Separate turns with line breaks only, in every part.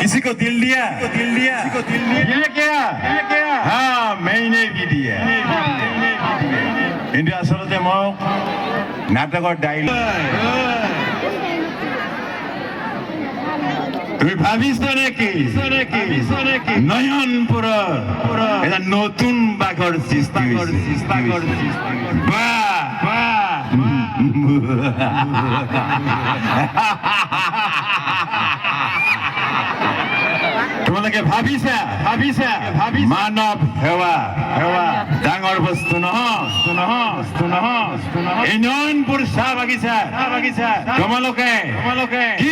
किसी को दिल दिया ये क्या हाँ मैंने भी दिया কিন্তু আসলে মোক নাটকৰ ডাইলগ তুমি ভাবিছো নেকি নয়নপুৰ এটা নতুন বাঘৰ সৃষ্টি তোমালোকে ভাবিছা মানৱ সেৱা ডাঙৰ বস্তু নহয় এই নয়নপুৰ চাহ বাগিচা তোমালোকে কি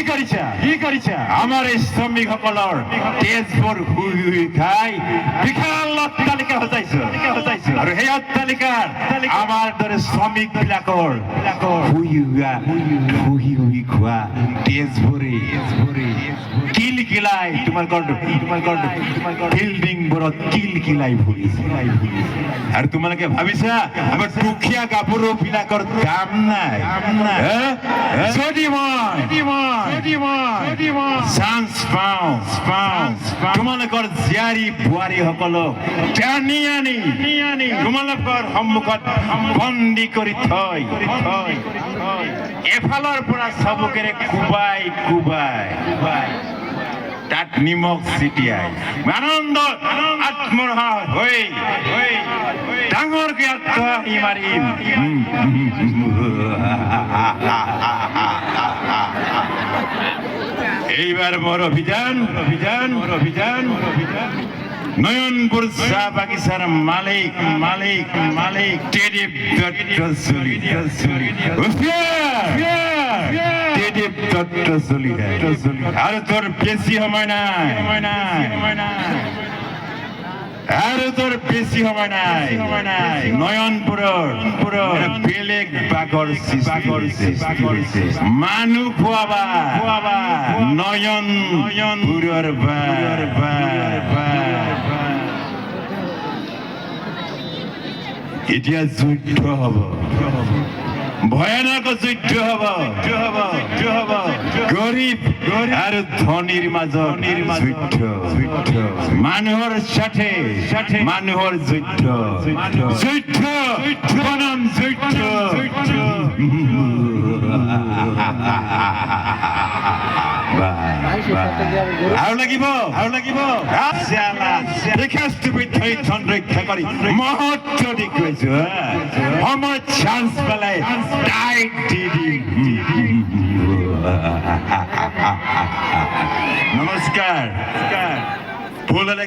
কৰিছা আমাৰ এই শ্ৰমিকসকলৰ তেজবোৰ শুই খাই বিশাল অট্টালিকা সজাইছো আৰু সেই অট্টালিকাৰ আমাৰ দৰে শ্ৰমিক বিলাকৰ শুই খোৱা তেজবোৰে কিলকিলাই তোমালোকৰ বিল্ডিং বোৰত কিলকিলাই ফুৰিছে আৰু তোমালোকে ভাবিছা আমাৰ দুখীয়া গাভৰু বিলাকৰ দাম নাই যদি মই চান্স পাওঁ তোমালোকৰ জীয়াৰী বোৱাৰী সকলক টানি আনি তোমালোকৰ সন্মুখত বন্দী কৰি থৈ এফালৰ পৰা চবকেৰে কুবাই তাত নিমখ ছিটিয়াই আনন্দ আত্মৰহা হৈ ডাঙৰকে আত্মহাসি মাৰিম এইবাৰ মোৰ অভিযান নয়নপুৰ চাহ বাগিচাৰ মালিক টেডিপ দত্ত চলি আৰু তোৰ বেছি সময় নাই নয়নপুৰৰ বেলেগ বাঘৰ সৃষ্টি মানুহ খোৱাবা নয়নপুৰৰ এতিয়া যুদ্ধ হ'ব ভয়ানক যুদ্ধ হ'ব গৰীব আৰু ধনীৰ মাজত যুদ্ধ মানুহৰ সাথে মানুহৰ যুদ্ধ বনাম যুদ্ধ আৰু লাগিব ৰক্ষা কৰি মহত্ব দি কৈছো সময় চান্স পেলাই টাইট দি দিম নমস্কাৰ ভুল হলে